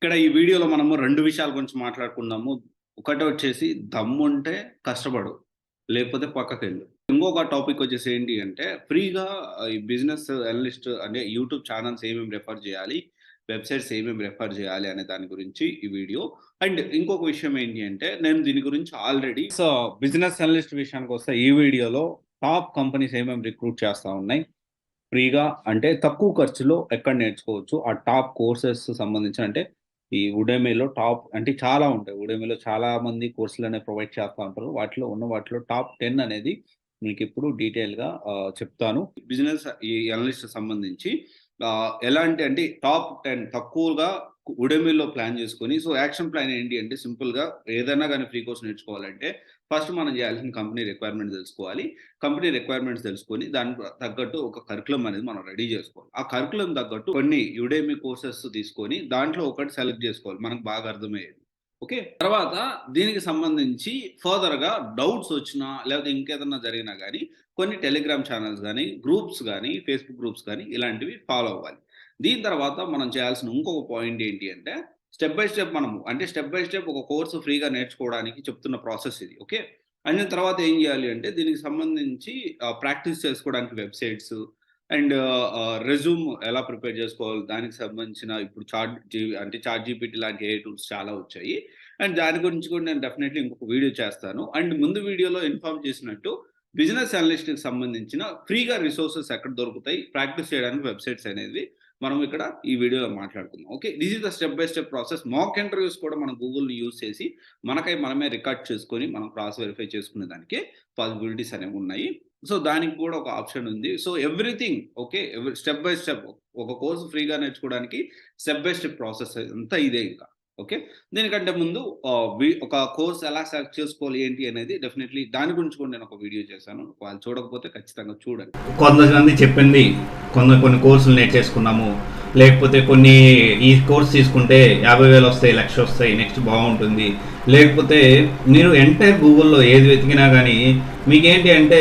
ఇక్కడ ఈ వీడియోలో మనము 2 విషయాల గురించి మాట్లాడుకుందాము. ఒకటి వచ్చేసి దమ్ముంటే కష్టపడు, లేకపోతే పక్కకెళ్ళు. ఇంకొక టాపిక్ వచ్చేసి ఏంటి అంటే ఫ్రీగా ఈ బిజినెస్ అనలిస్ట్ అంటే యూట్యూబ్ ఛానెల్స్ ఏమేమి రిఫర్ చేయాలి, వెబ్‌సైట్స్ ఏమేమి రిఫర్ చేయాలి అనే దాని గురించి ఈ వీడియో. అండ్ ఇంకొక విషయం ఏంటి అంటే నేను దీని గురించి ఆల్రెడీ బిజినెస్ అనలిస్ట్ విషయానికొస్తే ఈ వీడియోలో టాప్ కంపెనీస్ ఏమేమి రిక్రూట్ చేస్తా ఉన్నాయి. ఫ్రీగా అంటే తక్కువ ఖర్చులో ఎక్కడ నేర్చుకోవచ్చు. ఆ టాప్ కోర్సెస్ సంబంధించి అంటే ఈ ఉడెమీలో టాప్ అంటే చాలా ఉంటాయి. ఉడెమీలో చాలా మంది కోర్సులనేవి ప్రొవైడ్ చేస్తా ఉంటారు. వాటిలో టాప్ 10 అనేది మీకిప్పుడు డీటెయిల్‌గా చెప్తాను. బిజినెస్ ఈ అనలిస్ట్ సంబంధించి ఎలాంటి అంటే టాప్ 10 తక్కువగా ఉడెమీలో ప్లాన్ చేసుకొని యాక్షన్ ప్లాన్ ఏంటి అంటే సింపుల్‌గా ఏదైనా గాని ఫ్రీ కోర్స్ నేర్చుకోవాలంటే ఫస్ట్ మనం చేయాల్సిన కంపెనీ రిక్వైర్మెంట్స్ తెలుసుకోవాలి. కంపెనీ రిక్వైర్మెంట్స్ తెలుసుకొని దానికి తగ్గట్టు ఒక కరిక్యులమ్ అనేది మనం రెడీ చేసుకోవాలి. ఆ కరిక్యులమ్ తగ్గట్టు కొన్ని యుడెమీ కోర్సెస్ తీసుకొని దాంట్లో ఒకటి సెలెక్ట్ చేసుకోవాలి. మనకు బాగా అర్థమయ్యేది. ఓకే. తర్వాత దీనికి సంబంధించి ఫర్దర్‌గా డౌట్స్ వచ్చినా లేకపోతే ఇంకేదన్నా జరిగినా గాని కొన్ని టెలిగ్రామ్ ఛానెల్స్ గాని, గ్రూప్స్ గాని, ఫేస్‌బుక్ గ్రూప్స్ గాని ఇలాంటివి ఫాలో అవ్వాలి. దీని తర్వాత మనం చేయాల్సిన ఇంకొక పాయింట్ ఏంటి అంటే step by step step by step ఒక కోర్స్ ఫ్రీగా నేర్చుకోవడానికి చెప్తున్న ప్రాసెస్ ఇది. ఓకే. దాని తర్వాత ఏం చేయాలి అంటే దీనికి సంబంధించి ప్రాక్టీస్ చేసుకోవడానికి వెబ్‌సైట్స్ అండ్ రెజ్యూమ్ ఎలా ప్రిపేర్ చేసుకోవాలి దానికి సంబంధించిన ఇప్పుడు చాట్ జీపీటీ లాంటి ఏఐ టూల్స్ చాలా వచ్చాయి. అండ్ దాని గురించి కూడా నేను డెఫినెట్‌లీ ఇంకొక వీడియో చేస్తాను. అండ్ ముందు వీడియోలో ఇన్ఫార్మ్ చేసినట్టు బిజినెస్ అనలిస్ట్‌కి సంబంధించిన ఫ్రీగా రిసోర్సెస్ ఎక్కడ దొరుకుతాయి, ప్రాక్టీస్ చేయడానికి వెబ్‌సైట్స్ అనేది మనం ఇక్కడ ఈ వీడియోలో మాట్లాడుకుందాం. Okay. This is the step by step process. Mock interviews కూడా మనం గూగుల్‌ని యూజ్ చేసి మనమే రికార్డ్ చేసుకొని మనం క్రాస్ వెరిఫై చేసుకునే దానికి పాసిబిలిటీస్ అనేవి ఉన్నాయి. దానికి కూడా ఒక ఆప్షన్ ఉంది. Everything okay. Step by step ఒక కోర్స్ ఫ్రీగా నేర్చుకోవడానికి స్టెప్ బై స్టెప్ ప్రాసెస్ అంతా ఇదే ఇంకా. ఓకే. దీనికంటే ముందు ఒక కోర్స్ ఎలా సెలెక్ట్ చేసుకోవాలి ఏంటి అనేది డెఫినెట్‌లీ దాని గురించి కూడా నేను ఒక వీడియో చేశాను. వాళ్ళు చూడకపోతే ఖచ్చితంగా చూడండి. కొంతమంది చెప్పింది కొన్ని కోర్సులు నేర్చేసుకున్నాము, లేకపోతే కొన్ని ఈ కోర్స్ తీసుకుంటే 50,000 వస్తాయి, 1,00,000 వస్తాయి, నెక్స్ట్ బాగుంటుంది, లేకపోతే మీరు ఎంటైర్ గూగుల్లో ఏది వెతికినా కానీ మీకేంటి అంటే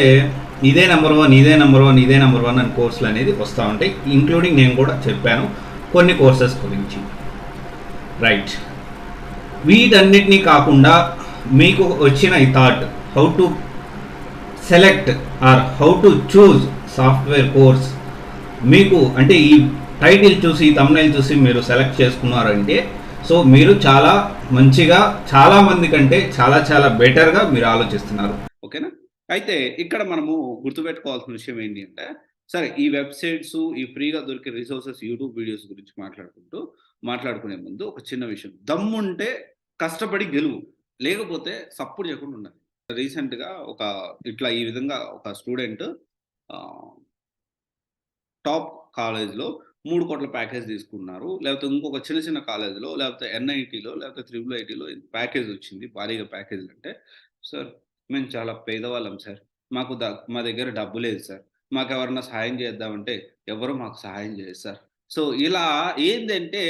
ఇదే నెంబర్ 1 ఇదే నెంబర్ 1 ఇదే నెంబర్ 1 అని కోర్సులు అనేది వస్తూ ఉంటాయి. ఇంక్లూడింగ్ నేను కూడా చెప్పాను కొన్ని కోర్సెస్ గురించి. రైట్. వీటన్నిటినీ కాకుండా మీకు వచ్చిన ఈ thought how to select or how to choose software course మీకు అంటే ఈ టైటిల్ చూసి థంబ్నెయిల్ చూసి మీరు సెలెక్ట్ చేసుకున్నారంటే మీరు చాలా మంచిగా చాలా మంది కంటే చాలా బెటర్గా మీరు ఆలోచిస్తున్నారు. ఓకేనా. అయితే ఇక్కడ మనము గుర్తుపెట్టుకోవాల్సిన విషయం ఏంటి అంటే సరే ఈ వెబ్సైట్స్ ఈ ఫ్రీగా దొరికే రిసోర్సెస్ యూట్యూబ్ వీడియోస్ గురించి మాట్లాడుకునే ముందు ఒక చిన్న విషయం. దమ్ముంటే కష్టపడి గెలువు, లేకపోతే సప్పుడు చేయకుండా ఉండాలి. రీసెంట్‌గా ఈ విధంగా ఒక స్టూడెంట్ టాప్ కాలేజ్‌లో 3 కోట్ల ప్యాకేజ్ తీసుకున్నారు. లేకపోతే ఇంకొక చిన్న కాలేజ్‌లో లేకపోతే ఎన్ఐటీలో లేకపోతే త్రిబుల్ ఐటీలో ప్యాకేజ్ వచ్చింది. భారీగా ప్యాకేజ్‌లు అంటే సార్ మేము చాలా పేదవాళ్ళం సార్. మా దగ్గర డబ్బు లేదు సార్. మాకెవరన్నా సహాయం చేద్దామంటే ఎవరు మాకు సహాయం చేయరు సార్. ఇలా ఏందంటే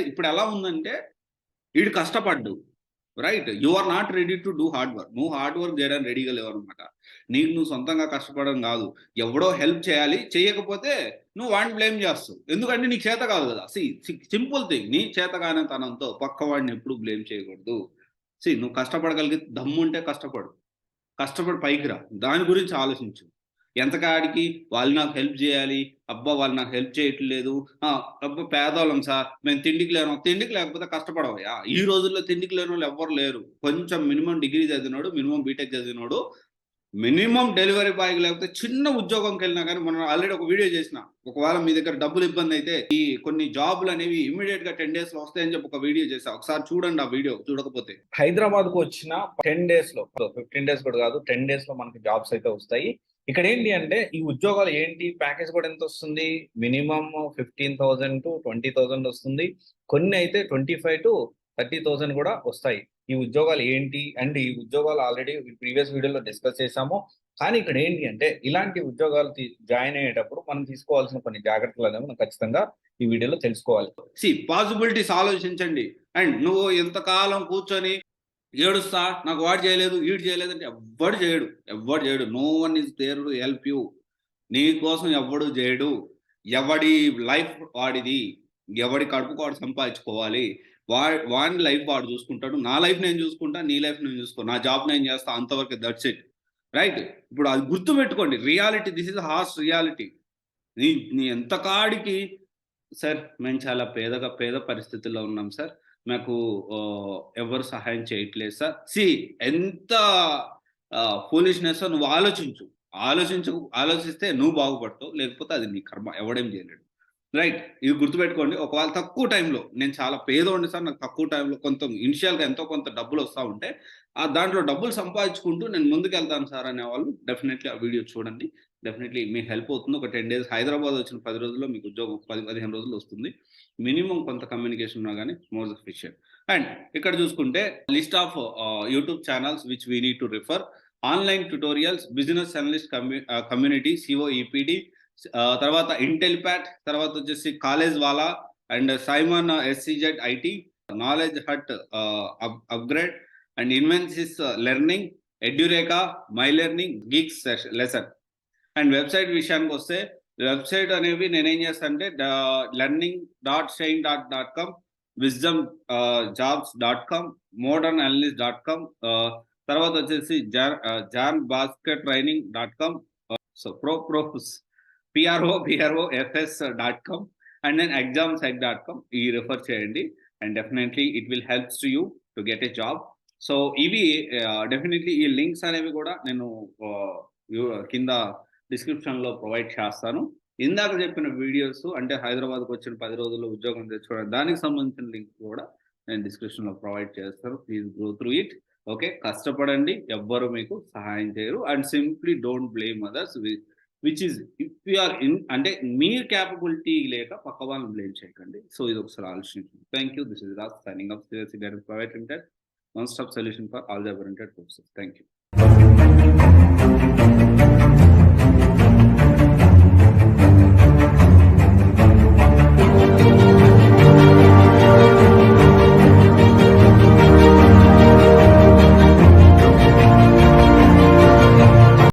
ఇప్పుడు ఎలా ఉందంటే ఈడు కష్టపడ్డు. Right. You are not ready to do hard work. నువ్వు హార్డ్ వర్క్ చేయడానికి రెడీగా లేవనమాట. నువ్వు సొంతంగా కష్టపడడం కాదు. ఎవడో హెల్ప్ చేయాలి. చేయకపోతే నువ్వు వాడిని బ్లేమ్ చేస్తావు. ఎందుకంటే నీకు చేత కాదు కదా. Simple thing. నీ చేతగానితనంతో పక్కవాడిని ఎప్పుడు బ్లేమ్ చేయకూడదు. నువ్వు కష్టపడగలిగే దమ్ముంటే కష్టపడి పైకి రా. దాని గురించి ఆలోచించు. ఎంతకాడికి వాళ్ళు నాకు హెల్ప్ చేయాలి, అబ్బా వాళ్ళు నాకు హెల్ప్ చేయట్లేదు, అబ్బా పేదవాళ్ళం సార్ మేము తిండికి లేకపోతే కష్టపడవయ్యా. ఈ రోజుల్లో తిండికి లేని వాళ్ళు ఎవ్వరు లేరు. కొంచెం మినిమం డిగ్రీ చదివినోడు, మినిమం బీటెక్ చదివినోడు, మినిమం డెలివరీ బాయ్కి లేకపోతే చిన్న ఉద్యోగంకి వెళ్ళినా కానీ మనం ఆల్రెడీ ఒక వీడియో చేసిన. ఒకవేళ మీ దగ్గర డబ్బులు ఇబ్బంది అయితే ఈ కొన్ని జాబ్లు అనేవి ఇమ్మీడియట్ గా 10 days లో వస్తాయని చెప్పి ఒక వీడియో చేసా. ఒకసారి చూడండి ఆ వీడియో చూడకపోతే. హైదరాబాద్ కు వచ్చిన 10 days లో 15 days కూడా కాదు 10 days లో మనకి జాబ్స్ అయితే వస్తాయి. ఇక్కడ ఏంటి అంటే ఈ ఉద్యోగాలు ఏంటి, ప్యాకేజ్ కూడా ఎంత వస్తుంది, మినిమం 15,000 to 20,000 వస్తుంది. కొన్ని అయితే 25,000 to 30,000 కూడా వస్తాయి. ఈ ఉద్యోగాలు ఏంటి అండ్ ఈ ఉద్యోగాలు ఆల్రెడీ ప్రీవియస్ వీడియోలో డిస్కస్ చేసాము. కానీ ఇక్కడ ఏంటి అంటే ఇలాంటి ఉద్యోగాలు జాయిన్ అయ్యేటప్పుడు మనం తీసుకోవాల్సిన కొన్ని జాగ్రత్తలు అనేవి మనం ఖచ్చితంగా ఈ వీడియోలో తెలుసుకోవాలి. పాసిబిలిటీస్ ఆలోచించండి. అండ్ నువ్వు ఎంతకాలం కూర్చొని ఏడుస్తా నాకు వాడు చేయలేదు వీడు చేయలేదు అంటే ఎవ్వడు చేయడు. No one is there to help you. నీ కోసం ఎవ్వడు చేయడు. ఎవడి లైఫ్ వాడిది. ఎవడి కడుపుకు వాడు సంపాదించుకోవాలి, వాడి లైఫ్ వాడు చూసుకుంటాడు, నా లైఫ్ నేను చూసుకుంటా, నీ లైఫ్ నేను చూసుకో, నా జాబ్ నేను చేస్తా, అంతవరకు దట్స్ ఇట్, రైట్? ఇప్పుడు అది గుర్తుపెట్టుకోండి, reality, this is harsh reality. నీ ఎంత కాడికి సార్ మేము చాలా పేద పరిస్థితుల్లో ఉన్నాం సార్, మాకు ఎవరు సహాయం చేయట్లేదు సార్. ఎంత ఫూలిష్నెస్ నువ్వు ఆలోచిస్తే నువ్వు బాగుపడతావు, లేకపోతే అది నీ కర్మ, ఎవడేం చేయలేడు, రైట్? ఇది గుర్తుపెట్టుకోండి. ఒకవేళ తక్కువ టైంలో, నేను చాలా పేదోండి సార్, నాకు తక్కువ టైంలో కొంత ఇనిషియల్గా ఎంతో కొంత డబ్బులు వస్తూ ఉంటే దాంట్లో డబ్బులు సంపాదించుకుంటూ నేను ముందుకెళ్తాను సార్ అనేవాళ్ళు డెఫినెట్లీ ఆ వీడియో చూడండి. డెఫినెట్లీ మీకు హెల్ప్ అవుతుంది. ఒక 10 days హైదరాబాద్ వచ్చిన 10 రోజుల్లో మీకు ఉద్యోగం 10-15 రోజులు వస్తుంది. మినిమం కొంత కమ్యూనికేషన్ ఉన్నా కానీ మోర్ సఫిషియెంట్. అండ్ ఇక్కడ చూసుకుంటే list of YouTube channels which we need to refer, online tutorials, business analyst community COEPD, తర్వాత ఇంటెలిపాట్, తర్వాత వచ్చేసి కాలేజ్ వాలా and Simon SEZ IT, KnowledgeHut, upGrad and Invensis learning, Edureka, my learning, geek lesson. And website విషయానికి వస్తే website అనేవి నేనేం చేస్తానంటే learning.shine.com, wisdomjobs.com, modernanalyst.com, తర్వాత వచ్చేసి janbaskettraining.com, so PROFS.com and then examsec.com. ఈ రిఫర్ చేయండి and definitely it will helps to you to get a job. So ఇవి డెఫినెట్లీ ఈ లింక్స్ అనేవి కూడా నేను కింద డిస్క్రిప్షన్లో ప్రొవైడ్ చేస్తాను. ఇందాక చెప్పిన వీడియోస్ అంటే హైదరాబాద్కి వచ్చిన 10 రోజుల్లో ఉద్యోగం తెచ్చుకోవడం, దానికి సంబంధించిన లింక్ కూడా నేను డిస్క్రిప్షన్లో ప్రొవైడ్ చేస్తాను. Please go through it. Okay, కష్టపడండి, ఎవ్వరు మీకు సహాయం చేయరు. And simply don't blame others, which is if you are in, అంటే మీ క్యాపబిలిటీ లేక పక్క వాళ్ళని బ్లేమ్ చేయకండి. సో ఇది ఒకసారి ఆలోచించండి. Thank you. This is Raj signing off CYC Private Limited, one stop solution for all the oriented courses. Thank you.